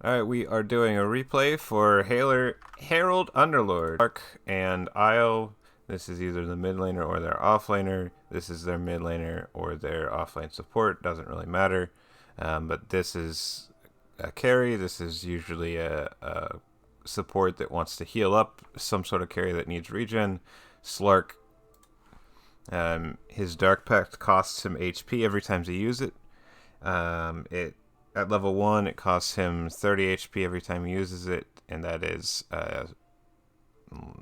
Alright, we are doing a replay for Herald, Underlord, Slark, and Io. This is either the mid laner or their off laner. This is their mid laner or their offlane support. Doesn't really matter. But this is a carry. This is usually a support that wants to heal up. Some sort of carry that needs regen. Slark. His Dark Pact costs him HP every time he uses it. At level 1, it costs him 30 HP every time he uses it, and that is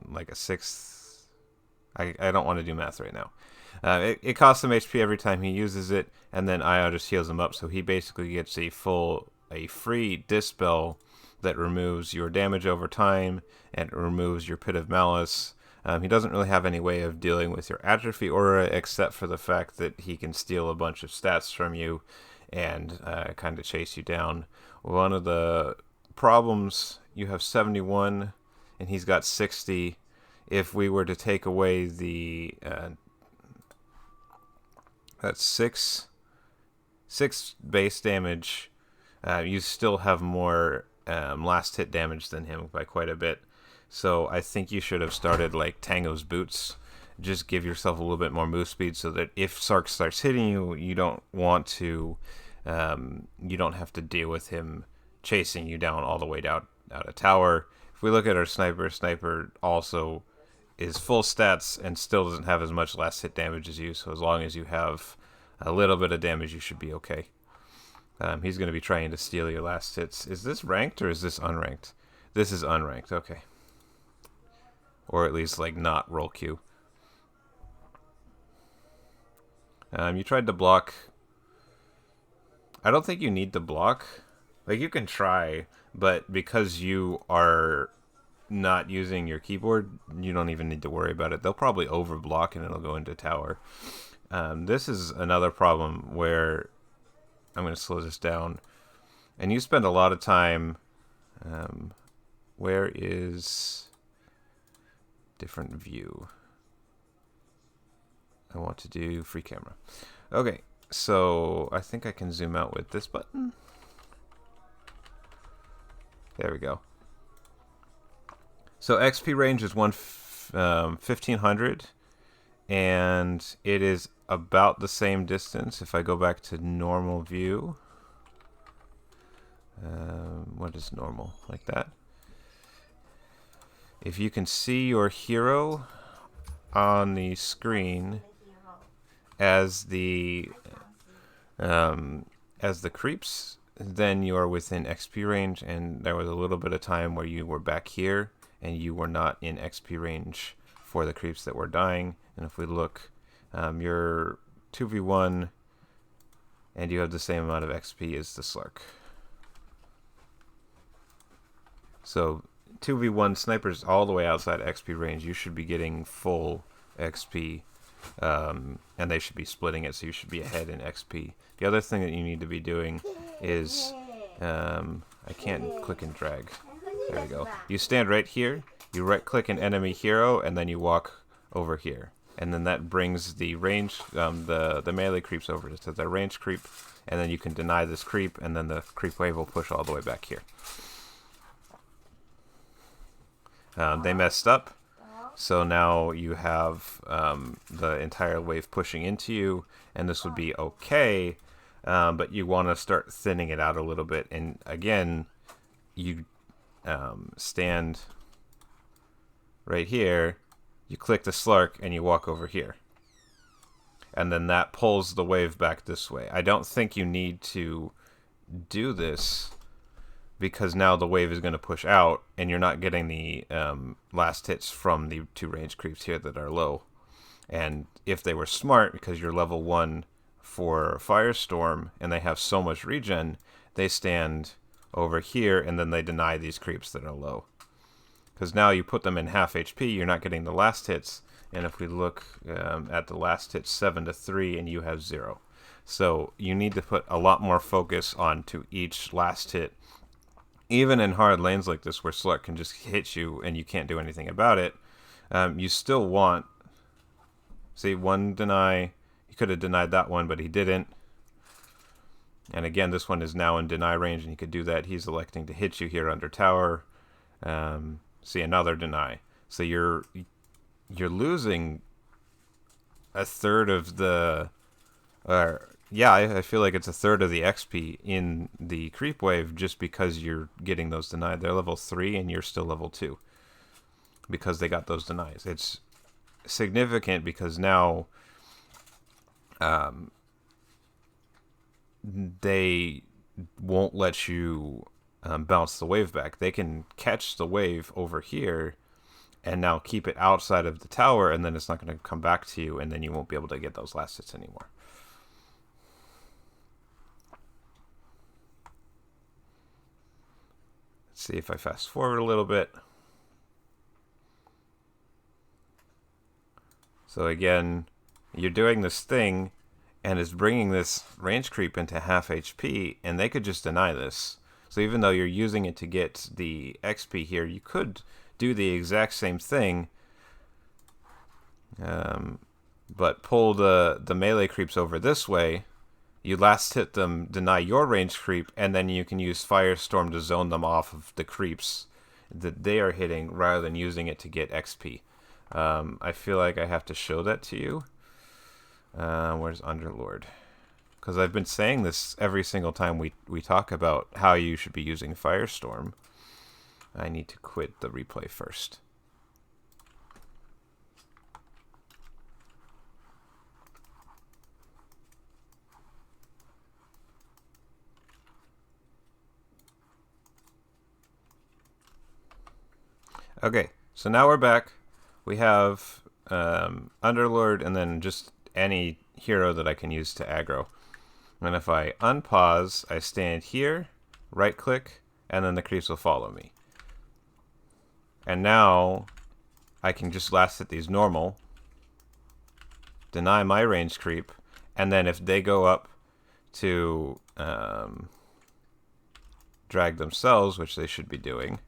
like a sixth. I don't want to do math right now. It costs him HP every time he uses it, and then Io just heals him up, so he basically gets a free dispel that removes your damage over time, and it removes your Pit of Malice. He doesn't really have any way of dealing with your Atrophy Aura, except for the fact that he can steal a bunch of stats from you and kind of chase you down. One of the problems, you have 71 and he's got 60. If we were to take away the that's six base damage, you still have more last hit damage than him by quite a bit. So I think you should have started like Tango's Boots. Just give yourself a little bit more move speed so that if Slark starts hitting you, you don't have to deal with him chasing you down all the way down out of tower. If we look at our sniper also is full stats and still doesn't have as much last hit damage as you, so as long as you have a little bit of damage, you should be okay. He's going to be trying to steal your last hits. Is this ranked or is this unranked? This is unranked, okay. Or at least like not roll Q. You tried to block. I don't think you need to block. Like, you can try, but because you are not using your keyboard, you don't even need to worry about it. They'll probably overblock and it'll go into tower. This is another problem where I'm going to slow this down. And you spend a lot of time. Where is different view? I want to do free camera. Okay, so I think I can zoom out with this button. There we go. So XP range is 1500, and it is about the same distance. If I go back to normal view, what is normal? Like that. If you can see your hero on the screen as the creeps, then you are within XP range, and there was a little bit of time where you were back here and you were not in XP range for the creeps that were dying. And if we look, you're 2v1 and you have the same amount of XP as the Slark. So 2v1 snipers all the way outside XP range, you should be getting full XP. And they should be splitting it, so you should be ahead in XP. The other thing that you need to be doing is, I can't click and drag. There we go. You stand right here, you right click an enemy hero, and then you walk over here. And then that brings the range, the melee creeps over to the range creep, and then you can deny this creep, and then the creep wave will push all the way back here. They messed up. So now you have the entire wave pushing into you, and this would be okay, but you want to start thinning it out a little bit. And again, you stand right here, you click the Slark, and you walk over here. And then that pulls the wave back this way. I don't think you need to do this, because now the wave is going to push out, and you're not getting the last hits from the two range creeps here that are low. And if they were smart, because you're level 1 for Firestorm, and they have so much regen, they stand over here, and then they deny these creeps that are low. Because now you put them in half HP, you're not getting the last hits. And if we look at the last hits, 7-3, and you have 0. So you need to put a lot more focus onto each last hit. Even in hard lanes like this where Slark can just hit you and you can't do anything about it, you still want, see, one deny, he could have denied that one, but he didn't. And again, this one is now in deny range, and you could do that. He's electing to hit you here under tower. See, another deny. So you're losing a third of the... yeah, I feel like it's a third of the XP in the creep wave just because you're getting those denied. They're level 3 and you're still level 2 because they got those denies. It's significant because now they won't let you bounce the wave back. They can catch the wave over here and now keep it outside of the tower, and then it's not going to come back to you, and then you won't be able to get those last hits anymore. Let's see if I fast forward a little bit. So again, you're doing this thing, and it's bringing this range creep into half HP, and they could just deny this. So even though you're using it to get the XP here, you could do the exact same thing, but pull the melee creeps over this way. You last hit them, deny your range creep, and then you can use Firestorm to zone them off of the creeps that they are hitting rather than using it to get XP. I feel like I have to show that to you. Where's Underlord? Because I've been saying this every single time we talk about how you should be using Firestorm. I need to quit the replay first. Okay, so now we're back. We have Underlord and then just any hero that I can use to aggro. And if I unpause, I stand here, right click, and then the creeps will follow me. And now I can just last hit these normal, deny my range creep, and then if they go up to drag themselves, which they should be doing,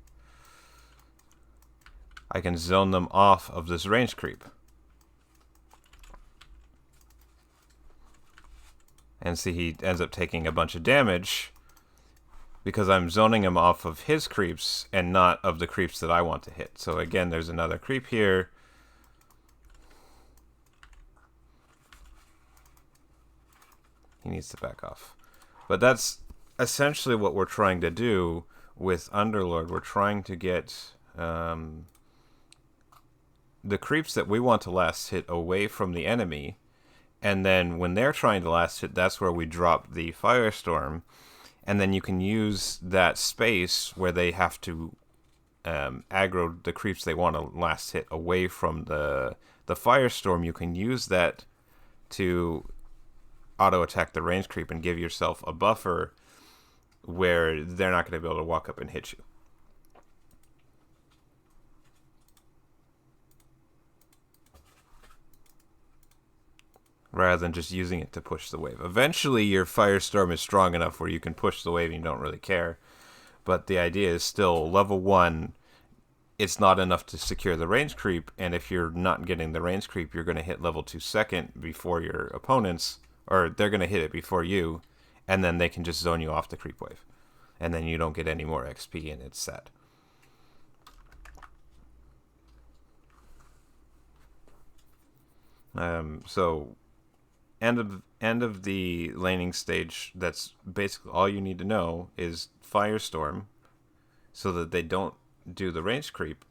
I can zone them off of this range creep. And see, he ends up taking a bunch of damage because I'm zoning him off of his creeps and not of the creeps that I want to hit. So again, there's another creep here. He needs to back off. But that's essentially what we're trying to do with Underlord. We're trying to get the creeps that we want to last hit away from the enemy. And then when they're trying to last hit, that's where we drop the Firestorm. And then you can use that space where they have to aggro the creeps they want to last hit away from the Firestorm. You can use that to auto-attack the range creep and give yourself a buffer where they're not going to be able to walk up and hit you. Rather than just using it to push the wave. Eventually, your Firestorm is strong enough where you can push the wave and you don't really care. But the idea is still, level 1, it's not enough to secure the range creep, and if you're not getting the range creep, you're going to hit level 2 second before your opponents, or they're going to hit it before you, and then they can just zone you off the creep wave. And then you don't get any more XP, and it's sad. So... End of the laning stage, that's basically all you need to know is Firestorm so that they don't do the range creep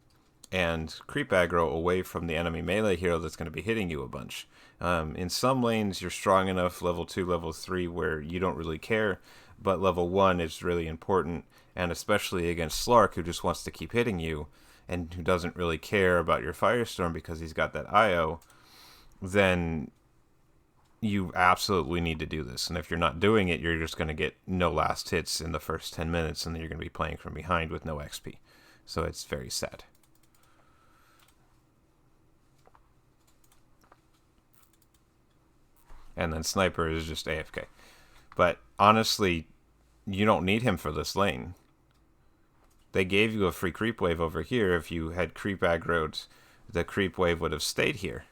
and creep aggro away from the enemy melee hero that's going to be hitting you a bunch. In some lanes you're strong enough, level 2, level 3, where you don't really care, but level 1 is really important, and especially against Slark, who just wants to keep hitting you and who doesn't really care about your Firestorm because he's got that IO, then you absolutely need to do this. And if you're not doing it, you're just going to get no last hits in the first 10 minutes, and then you're going to be playing from behind with no XP. So it's very sad. And then Sniper is just AFK. But honestly, you don't need him for this lane. They gave you a free creep wave over here. If you had creep aggroed, the creep wave would have stayed here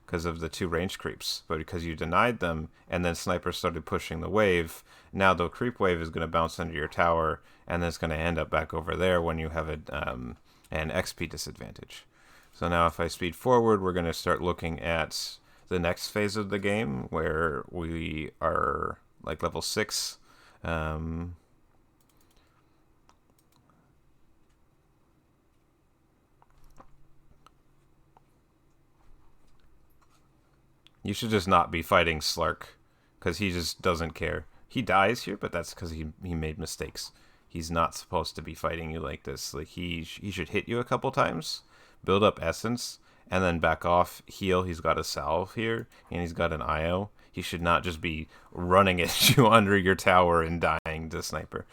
because of the 2 range creeps, but because you denied them and then Sniper started pushing the wave, Now the creep wave is going to bounce under your tower, and then it's going to end up back over there when you have an XP disadvantage. So now if I speed forward, we're going to start looking at the next phase of the game where we are like level 6. You should just not be fighting Slark, because he just doesn't care. He dies here, but that's because he made mistakes. He's not supposed to be fighting you like this. Like he should hit you a couple times, build up essence, and then back off, heal. He's got a salve here, and he's got an IO. He should not just be running at you under your tower and dying to sniper.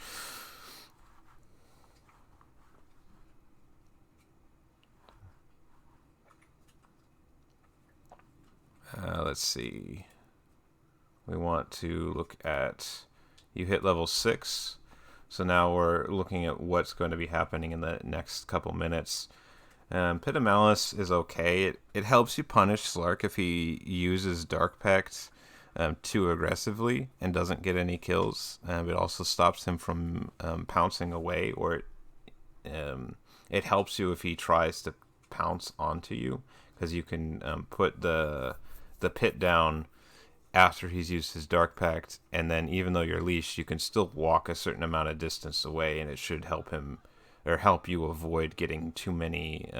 Let's see. We want to look at, you hit level 6, so now we're looking at what's going to be happening in the next couple minutes. Pit of Malice is okay. It helps you punish Slark if he uses Dark Pact too aggressively and doesn't get any kills. It also stops him from pouncing away, or it helps you if he tries to pounce onto you, because you can put the pit down after he's used his Dark Pact, and then even though you're leashed, you can still walk a certain amount of distance away, and it should help him, or help you avoid getting too many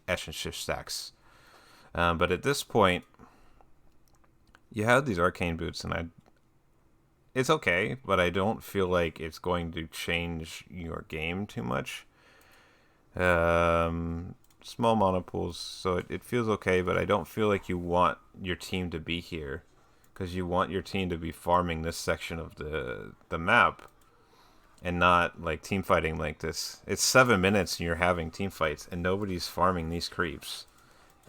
Etch and Shift stacks. But at this point, you have these Arcane Boots, and it's okay, but I don't feel like it's going to change your game too much. Small monopools, so it feels okay, but I don't feel like you want your team to be here, because you want your team to be farming this section of the map and not like team fighting like this. It's 7 minutes and you're having team fights and nobody's farming these creeps,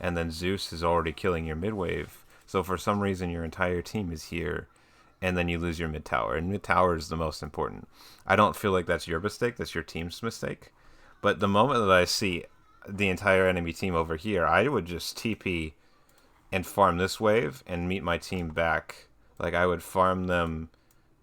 and then Zeus is already killing your mid wave, so for some reason your entire team is here, and then you lose your mid tower, and mid tower is the most important. I don't feel like that's your mistake, that's your team's mistake. But the moment that I see the entire enemy team over here, I would just TP and farm this wave and meet my team back. Like I would farm them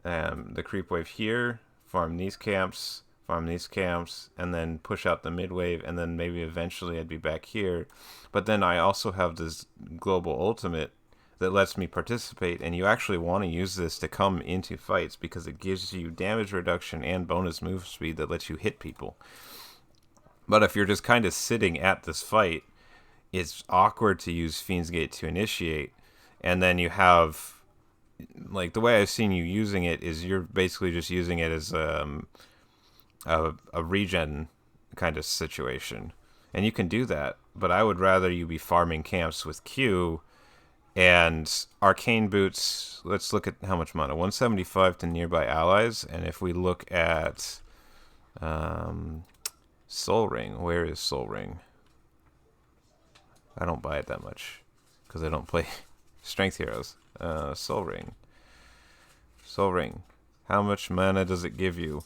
the creep wave here, farm these camps, and then push out the mid wave, and then maybe eventually I'd be back here. But then I also have this global ultimate that lets me participate, and you actually want to use this to come into fights because it gives you damage reduction and bonus move speed that lets you hit people. But if you're just kind of sitting at this fight, it's awkward to use Fiend's Gate to initiate. And then you have, like, the way I've seen you using it is you're basically just using it as a regen kind of situation. And you can do that, but I would rather you be farming camps with Q and Arcane Boots. Let's look at how much mana. 175 to nearby allies. And if we look at Soul Ring, where is Soul Ring? I don't buy it that much because I don't play Strength Heroes. Soul Ring. How much mana does it give you?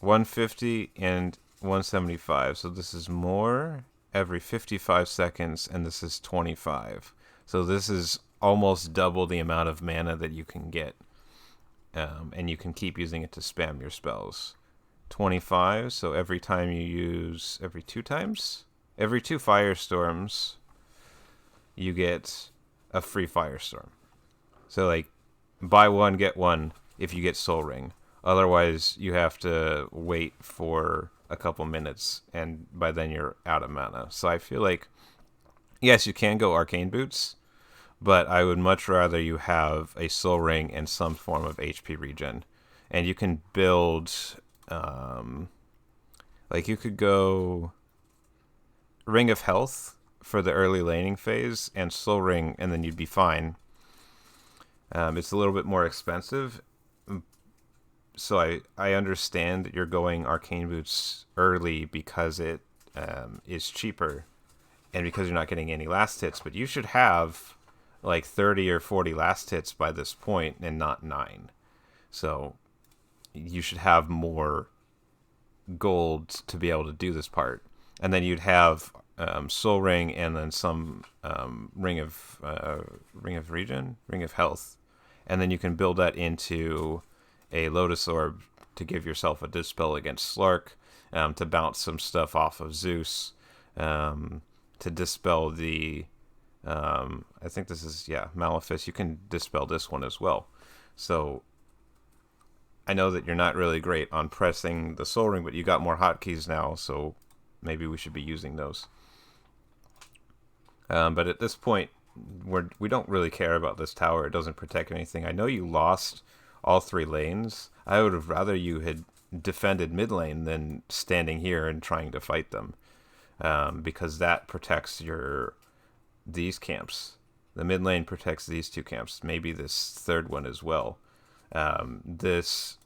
150 and 175. So this is more every 55 seconds, and this is 25. So this is almost double the amount of mana that you can get. And you can keep using it to spam your spells. 25, so every time you use, every 2 firestorms, you get a free firestorm. So like, buy one, get one if you get Soul Ring. Otherwise, you have to wait for a couple minutes, and by then you're out of mana. So I feel like, yes, you can go Arcane Boots, but I would much rather you have a Soul Ring and some form of HP regen. And you can build, like you could go Ring of Health for the early laning phase and Soul Ring, and then you'd be fine. It's a little bit more expensive, so I understand that you're going Arcane Boots early because it is cheaper and because you're not getting any last hits, but you should have like 30 or 40 last hits by this point and not 9. So you should have more gold to be able to do this part. And then you'd have Soul Ring and then some Ring of Health. and then you can build that into a Lotus Orb to give yourself a Dispel against Slark, to bounce some stuff off of Zeus, to dispel the, I think this is, Malefice. You can dispel this one as well. So I know that you're not really great on pressing the Soul Ring, but you got more hotkeys now, so maybe we should be using those. But at this point, we don't really care about this tower. It doesn't protect anything. I know you lost all 3 lanes. I would have rather you had defended mid lane than standing here and trying to fight them, because that protects these camps. The mid lane protects these 2 camps, maybe this 3rd one as well. This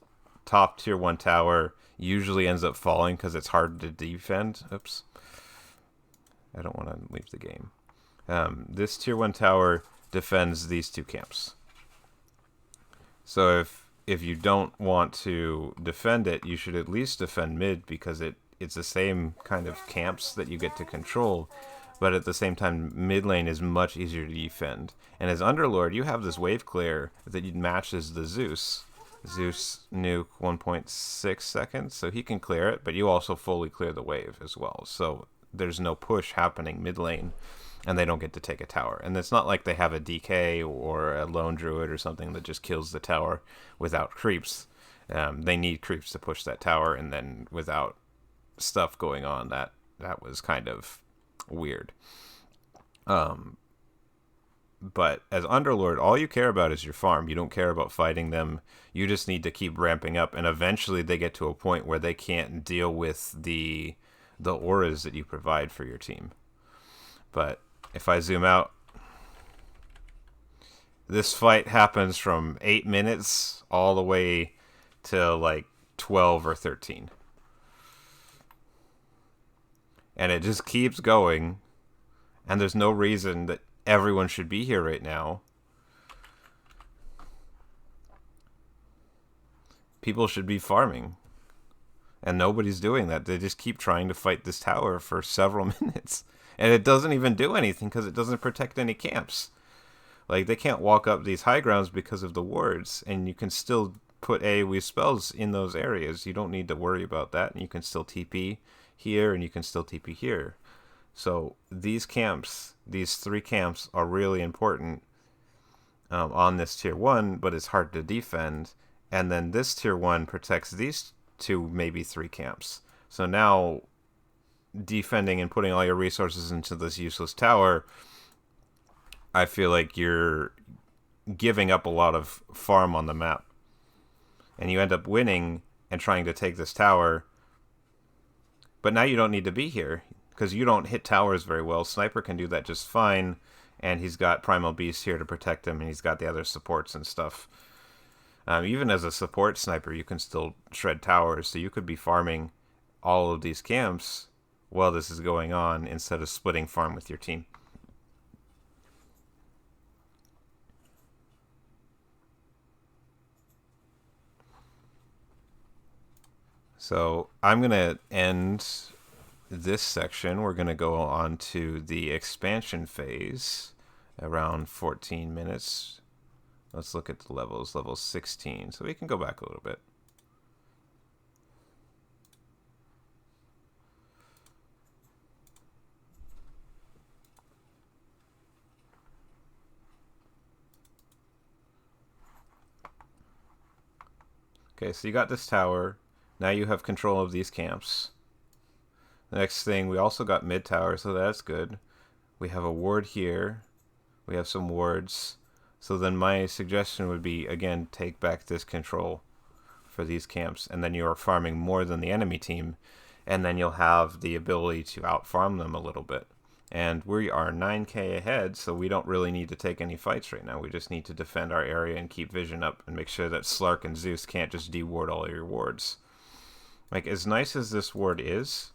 top tier 1 tower usually ends up falling because it's hard to defend. Oops. I don't want to leave the game. This tier 1 tower defends these 2 camps. So if you don't want to defend it, you should at least defend mid, because it's the same kind of camps that you get to control, but at the same time, mid lane is much easier to defend. And as Underlord, you have this wave clear that matches the Zeus. Zeus nuke 1.6 seconds, so he can clear it, but you also fully clear the wave as well. So there's no push happening mid lane, and they don't get to take a tower. And it's not like they have a DK or a lone druid or something that just kills the tower without creeps. They need creeps to push that tower, and then without stuff going on, that was kind of weird. But as Underlord, all you care about is your farm. You don't care about fighting them. You just need to keep ramping up, and eventually they get to a point where they can't deal with the auras that you provide for your team. But if I zoom out, this fight happens from 8 minutes all the way to like 12 or 13. And it just keeps going, and there's no reason that everyone should be here right now. People should be farming, and nobody's doing that. They just keep trying to fight this tower for several minutes, and it doesn't even do anything because it doesn't protect any camps. Like, they can't walk up these high grounds because of the wards, and you can still put AoE spells in those areas. You don't need to worry about that, and you can still TP here, and you can still TP here. So these camps, these 3 camps, are really important on this tier 1, but it's hard to defend. And then this tier 1 protects these 2, maybe 3 camps. So now defending and putting all your resources into this useless tower, I feel like you're giving up a lot of farm on the map. And you end up winning and trying to take this tower. But now you don't need to be here, because you don't hit towers very well. Sniper can do that just fine, and he's got Primal Beast here to protect him, and he's got the other supports and stuff. Even as a support sniper, you can still shred towers, so you could be farming all of these camps while this is going on, instead of splitting farm with your team. So I'm going to end this section. We're going to go on to the expansion phase, around 14 minutes. Let's look at the levels. Level 16. So we can go back a little bit. Okay, so you got this tower. Now you have control of these camps. The next thing, we also got mid tower, so that's good. We have a ward here. We have some wards. So then my suggestion would be, again, take back this control for these camps, and then you're farming more than the enemy team, and then you'll have the ability to out-farm them a little bit. And we are 9k ahead, so we don't really need to take any fights right now. We just need to defend our area and keep vision up and make sure that Slark and Zeus can't just de-ward all your wards. Like, as nice as this ward is,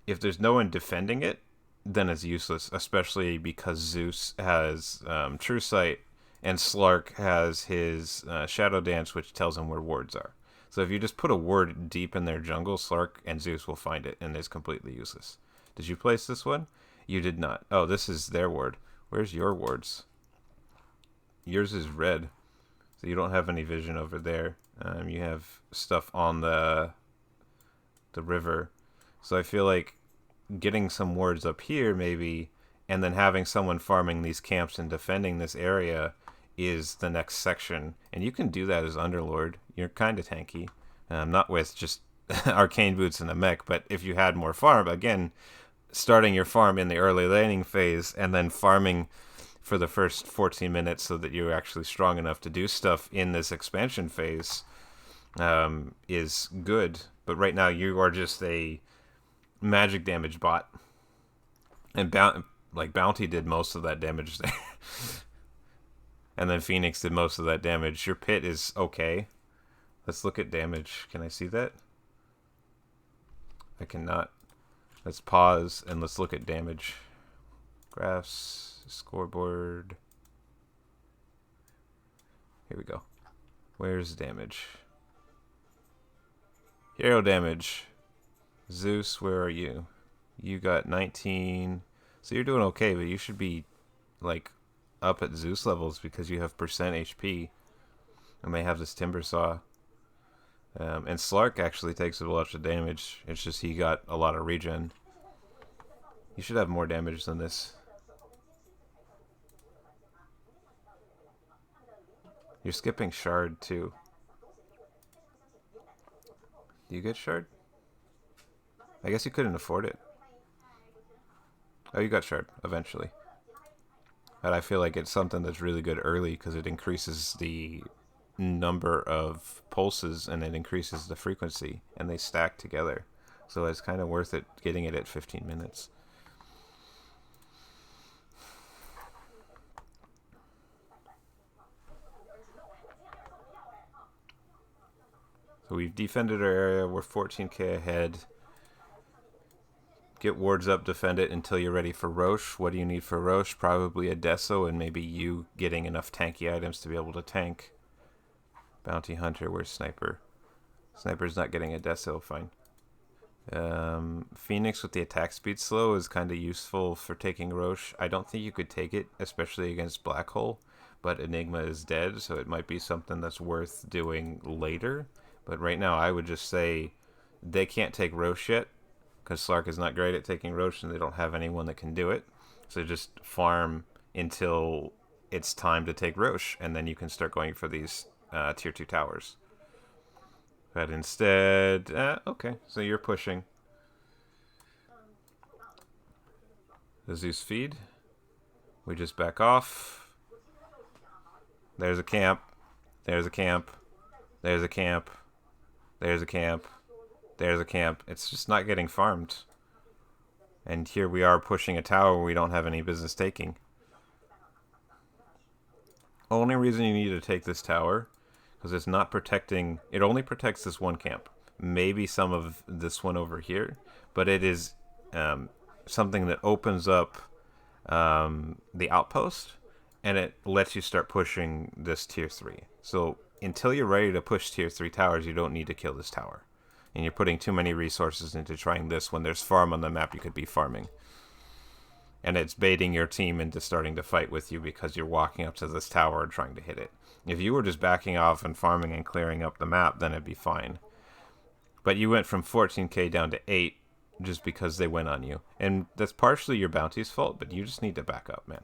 if there's no one defending it, then it's useless, especially because Zeus has True Sight and Slark has his Shadow Dance, which tells him where wards are. So if you just put a ward deep in their jungle, Slark and Zeus will find it, and it's completely useless. Did you place this one? You did not. Oh, this is their ward. Where's your wards? Yours is red. So you don't have any vision over there. You have stuff on the river. So I feel like getting some wards up here maybe, and then having someone farming these camps and defending this area is the next section. And you can do that as Underlord. You're kind of tanky. Not with just arcane boots and a mech, but if you had more farm, again, starting your farm in the early laning phase and then farming for the first 14 minutes so that you're actually strong enough to do stuff in this expansion phase is good. But right now you are just a magic damage bot. And Bounty did most of that damage there. And then Phoenix did most of that damage. Your pit is okay. Let's look at damage. Can I see that? I cannot. Let's pause and let's look at damage. Graphs, scoreboard. Here we go. Where's damage? Hero damage. Zeus, where are you? You got 19. So you're doing okay, but you should be like up at Zeus levels because you have percent HP. And they have this timber saw. And Slark actually takes a lot of damage. It's just he got a lot of regen. You should have more damage than this. You're skipping Shard too. Do you get Shard? I guess you couldn't afford it. Oh, you got Shard eventually. But I feel like it's something that's really good early because it increases the number of pulses and it increases the frequency and they stack together. So it's kind of worth it getting it at 15 minutes. So we've defended our area. We're 14k ahead. Get wards up, defend it until you're ready for Roche. What do you need for Roche? Probably a Deso and maybe you getting enough tanky items to be able to tank. Bounty Hunter, where's Sniper? Sniper's not getting a Deso, fine. Phoenix with the attack speed slow is kind of useful for taking Roche. I don't think you could take it, especially against Black Hole, but Enigma is dead, so it might be something that's worth doing later. But right now, I would just say they can't take Roche yet, because Slark is not great at taking Roche, and they don't have anyone that can do it. So just farm until it's time to take Roche, and then you can start going for these tier 2 towers. But instead, okay, so you're pushing. The Zeus feed. We just back off. There's a camp. There's a camp. There's a camp. There's a camp. There's a camp. It's just not getting farmed. And here we are pushing a tower we don't have any business taking. Only reason you need to take this tower, because it's not protecting, it only protects this one camp. Maybe some of this one over here, but it is something that opens up the outpost, and it lets you start pushing this tier 3. So until you're ready to push tier 3 towers, you don't need to kill this tower. And you're putting too many resources into trying this when there's farm on the map you could be farming. And it's baiting your team into starting to fight with you because you're walking up to this tower and trying to hit it. If you were just backing off and farming and clearing up the map, then it'd be fine. But you went from 14k down to 8 just because they went on you. And that's partially your bounty's fault, but you just need to back up, man.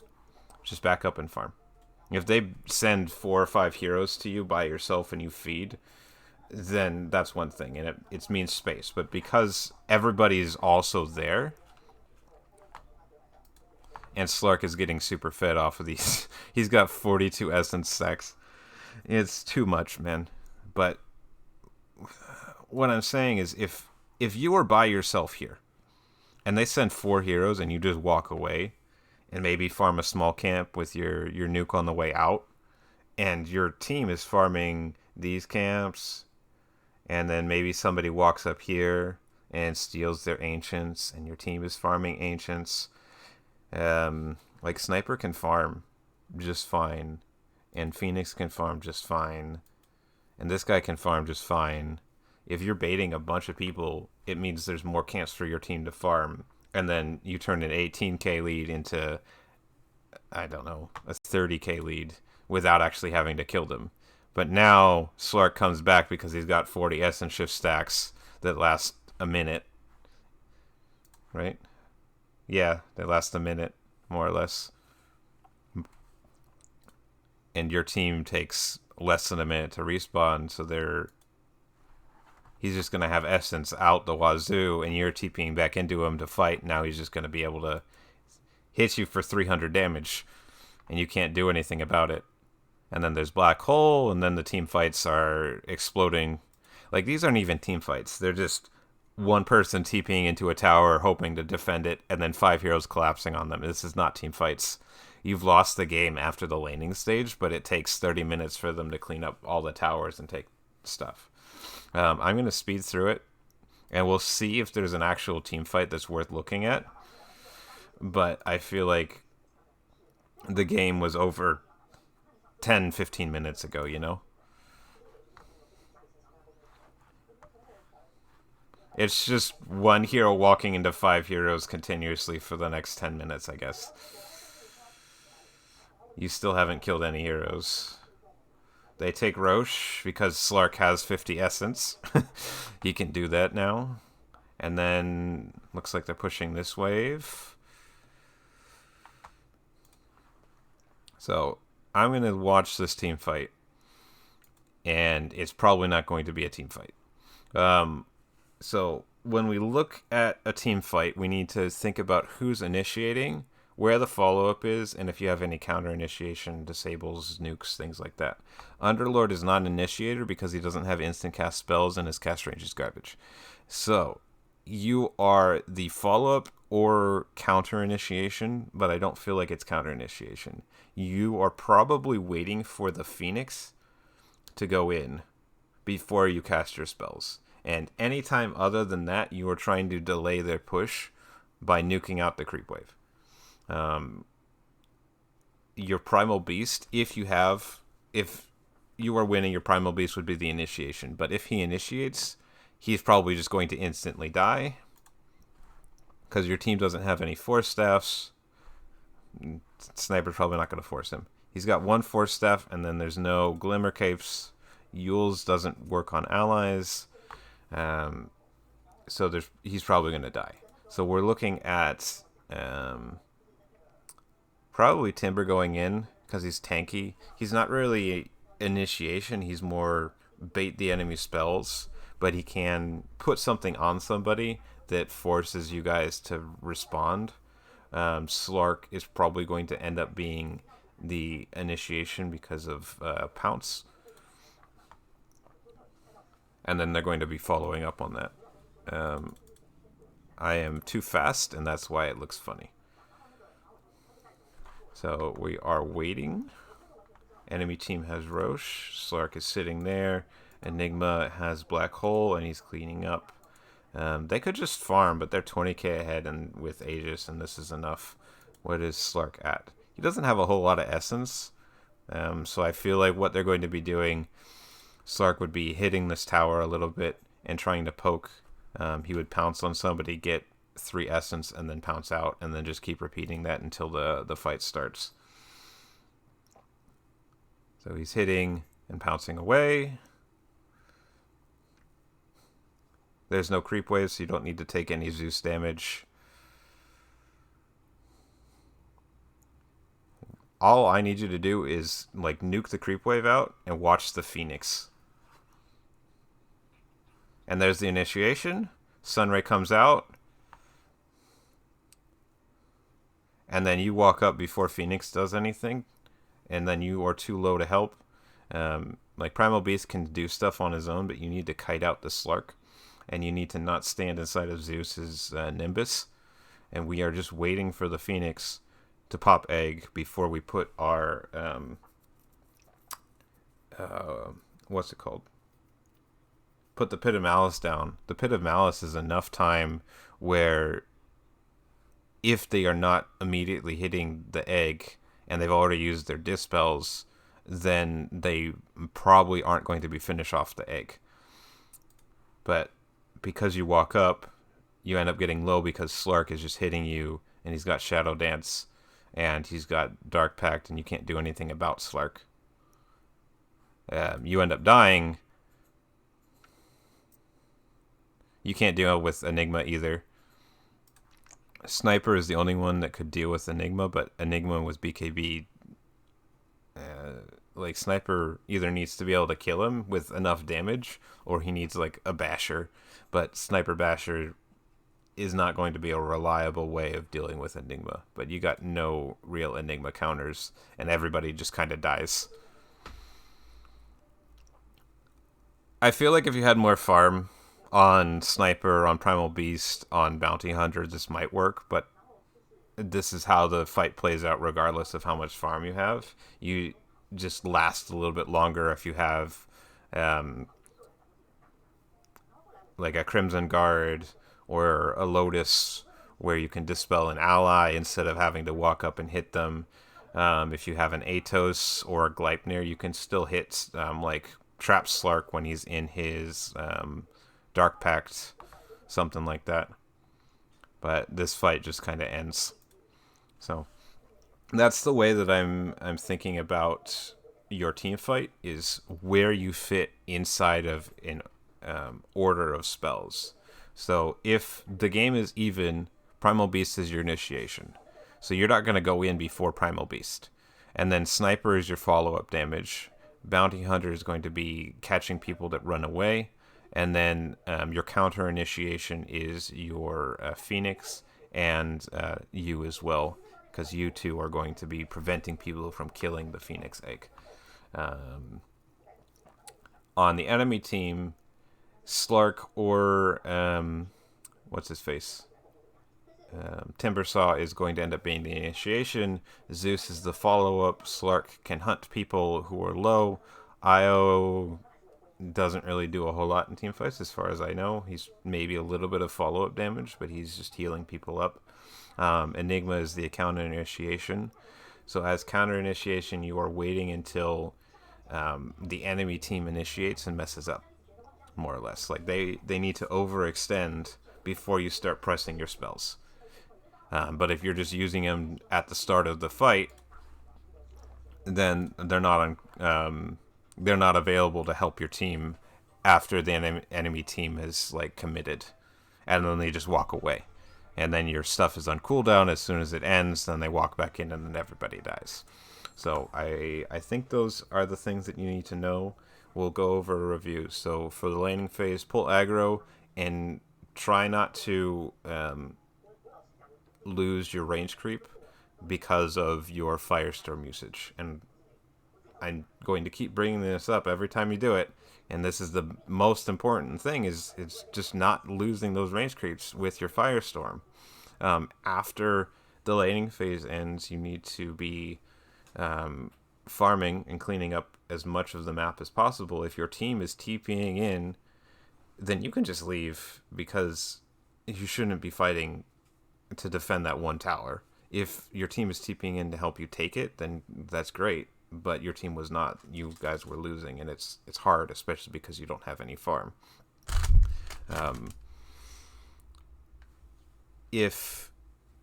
Just back up and farm. If they send 4 or 5 heroes to you by yourself and you feed, then that's one thing, and it means space. But because everybody's also there, and Slark is getting super fed off of these, he's got 42 essence stacks. It's too much, man. But what I'm saying is, if you are by yourself here, and they send 4 heroes and you just walk away, and maybe farm a small camp with your nuke on the way out, and your team is farming these camps, and then maybe somebody walks up here and steals their ancients, and your team is farming ancients. Like Sniper can farm just fine, and Phoenix can farm just fine, and this guy can farm just fine. If you're baiting a bunch of people, it means there's more camps for your team to farm, and then you turn an 18k lead into, I don't know, a 30k lead without actually having to kill them. But now Slark comes back because he's got 40 essence shift stacks that last a minute. Right? Yeah, they last a minute, more or less. And your team takes less than a minute to respawn, so he's just going to have essence out the wazoo, and you're TPing back into him to fight. Now he's just going to be able to hit you for 300 damage, and you can't do anything about it. And then there's Black Hole, and then the team fights are exploding. Like, these aren't even team fights. They're just one person TPing into a tower, hoping to defend it, and then 5 heroes collapsing on them. This is not team fights. You've lost the game after the laning stage, but it takes 30 minutes for them to clean up all the towers and take stuff. I'm going to speed through it, and we'll see if there's an actual team fight that's worth looking at. But I feel like the game was over 10-15 minutes ago, you know? It's just one hero walking into 5 heroes continuously for the next 10 minutes, I guess. You still haven't killed any heroes. They take Roche because Slark has 50 essence. He can do that now. And then looks like they're pushing this wave. So I'm going to watch this team fight. And it's probably not going to be a team fight. So when we look at a team fight, we need to think about who's initiating, where the follow-up is, and if you have any counter-initiation, disables, nukes, things like that. Underlord is not an initiator because he doesn't have instant cast spells and his cast range is garbage. So you are the follow-up or counter-initiation, but I don't feel like it's counter-initiation. You are probably waiting for the Phoenix to go in before you cast your spells. And anytime other than that, you are trying to delay their push by nuking out the creep wave. Your Primal Beast, if you are winning, your Primal Beast would be the initiation. But if he initiates, he's probably just going to instantly die. Because your team doesn't have any Force Staffs. Sniper's probably not going to force him. He's got one Force Staff, and then there's no Glimmer Capes. Yule's doesn't work on allies. So he's probably going to die. So we're looking at probably Timber going in because he's tanky. He's not really initiation. He's more bait the enemy spells, but he can put something on somebody that forces you guys to respond. Slark is probably going to end up being the initiation because of Pounce. And then they're going to be following up on that. I am too fast, and that's why it looks funny. So we are waiting. Enemy team has Roche. Slark is sitting there. Enigma has Black Hole, and he's cleaning up. They could just farm, but they're 20k ahead and with Aegis, and this is enough. What is Slark at? He doesn't have a whole lot of essence. So I feel like what they're going to be doing, Slark would be hitting this tower a little bit and trying to poke. He would pounce on somebody, get 3 essence, and then pounce out, and then just keep repeating that until the fight starts. So he's hitting and pouncing away. There's no creep wave, so you don't need to take any Zeus damage. All I need you to do is like nuke the creep wave out and watch the Phoenix. And there's the initiation. Sunray comes out. And then you walk up before Phoenix does anything. And then you are too low to help. Like Primal Beast can do stuff on his own, but you need to kite out the Slark. And you need to not stand inside of Zeus's Nimbus. And we are just waiting for the Phoenix to pop egg before we put our what's it called? Put the Pit of Malice down. The Pit of Malice is enough time where if they are not immediately hitting the egg and they've already used their dispels, then they probably aren't going to be finished off the egg. But because you walk up, you end up getting low because Slark is just hitting you, and he's got Shadow Dance, and he's got Dark Pact, and you can't do anything about Slark. you end up dying, you can't deal with Enigma either. Sniper is the only one that could deal with Enigma, but Enigma with BKB, like Sniper either needs to be able to kill him with enough damage, or he needs like a basher. But Sniper Basher is not going to be a reliable way of dealing with Enigma. But you got no real Enigma counters, and everybody just kind of dies. I feel like if you had more farm on Sniper, on Primal Beast, on Bounty Hunter, this might work, but this is how the fight plays out regardless of how much farm you have. You just last a little bit longer if you have um, like a Crimson Guard or a Lotus where you can dispel an ally instead of having to walk up and hit them. If you have an Atos or a Gleipnir, you can still hit like Trap Slark when he's in his Dark Pact, something like that. But this fight just kind of ends. So that's the way that I'm thinking about your team fight, is where you fit inside of an order of spells. So if the game is even, Primal Beast is your initiation. So you're not going to go in before Primal Beast. And then Sniper is your follow-up damage. Bounty Hunter is going to be catching people that run away. And then your counter initiation is your Phoenix and you as well, because you two are going to be preventing people from killing the Phoenix egg. On the enemy team, Slark or what's his face? Timbersaw is going to end up being the initiation. Zeus is the follow-up. Slark can hunt people who are low. Io doesn't really do a whole lot in team fights as far as I know. He's maybe a little bit of follow-up damage, but he's just healing people up. Enigma is the counter initiation. So as counter initiation, you are waiting until the enemy team initiates and messes up, more or less. Like they need to overextend before you start pressing your spells. But if you're just using them at the start of the fight, then they're not available to help your team after the enemy team is like committed, and then they just walk away, and then your stuff is on cooldown. As soon as it ends, then they walk back in, and then everybody dies. So I think those are the things that you need to know. We'll go over a review. So for the laning phase, pull aggro and try not to lose your range creep because of your Firestorm usage. And I'm going to keep bringing this up every time you do it. And this is the most important thing, is it's just not losing those range creeps with your Firestorm. After the laning phase ends, you need to be farming and cleaning up as much of the map as possible. If your team is TPing in, then you can just leave, because you shouldn't be fighting to defend that one tower. If your team is TPing in to help you take it, then that's great. But your team was not. You guys were losing, and it's hard, especially because you don't have any farm. If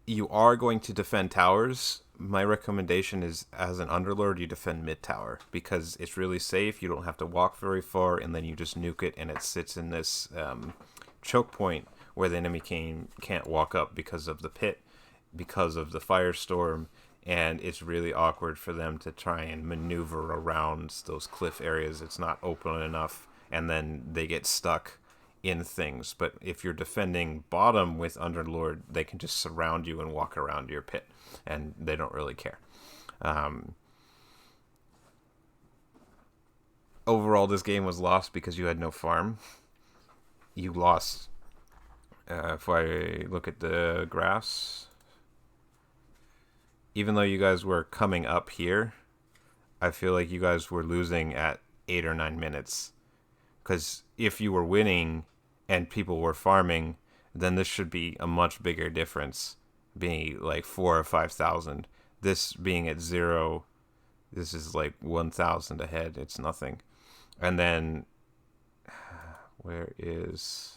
you are going to defend towers, my recommendation is, as an Underlord, you defend mid tower, because it's really safe. You don't have to walk very far, and then you just nuke it, and it sits in this choke point where the enemy can't walk up because of the pit, because of the firestorm, and it's really awkward for them to try and maneuver around those cliff areas. It's not open enough, and then they get stuck in things. But if you're defending bottom with Underlord, they can just surround you and walk around your pit, and they don't really care. Overall, this game was lost because you had no farm. You lost. If I look at the graphs, even though you guys were coming up here, I feel like you guys were losing at 8 or 9 minutes. Because if you were winning and people were farming, then this should be a much bigger difference, being like 4,000 or 5,000. This being at 0, this is like 1,000 ahead. It's nothing. And then, where is...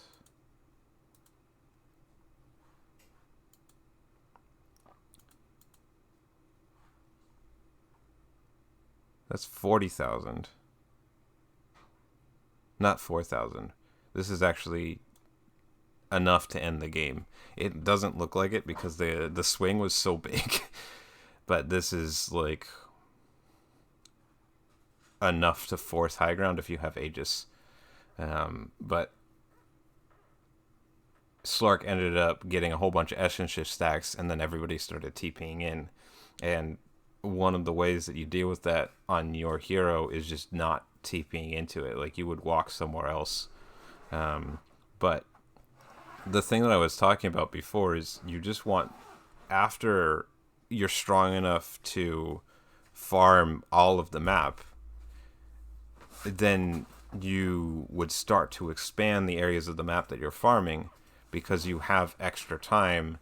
That's 40,000. not 4,000. This is actually enough to end the game. It doesn't look like it because the swing was so big, but this is like enough to force high ground if you have Aegis. But Slark ended up getting a whole bunch of Essence Shift stacks, and then everybody started TPing in. And one of the ways that you deal with that on your hero is just not TPing into it. Like, you would walk somewhere else. But the thing that I was talking about before is you just want, after you're strong enough to farm all of the map, then you would start to expand the areas of the map that you're farming, because you have extra time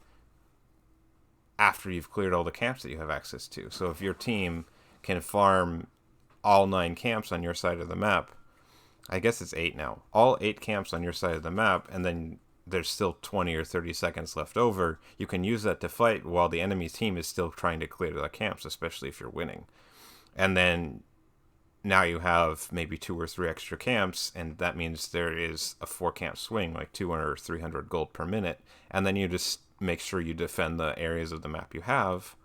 after you've cleared all the camps that you have access to. So if your team can farm all 9 camps on your side of the map, I guess it's 8 now, all 8 camps on your side of the map, and then there's still 20 or 30 seconds left over, you can use that to fight while the enemy team is still trying to clear the camps, especially if you're winning. And then now you have maybe 2 or 3 extra camps, and that means there is a 4 camp swing, like 200 or 300 gold per minute, and then you just make sure you defend the areas of the map you have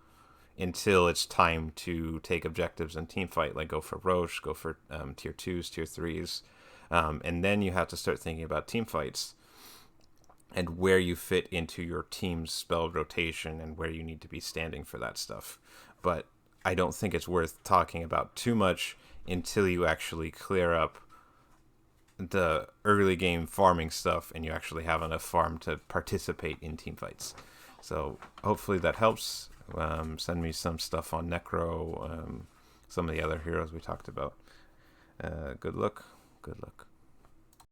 until it's time to take objectives and team fight, like go for Roche, go for tier 2s, tier 3s, and then you have to start thinking about team fights and where you fit into your team's spell rotation and where you need to be standing for that stuff. But I don't think it's worth talking about too much until you actually clear up the early game farming stuff and you actually have enough farm to participate in team fights. So hopefully that helps. Send me some stuff on Necro, some of the other heroes we talked about. Good luck.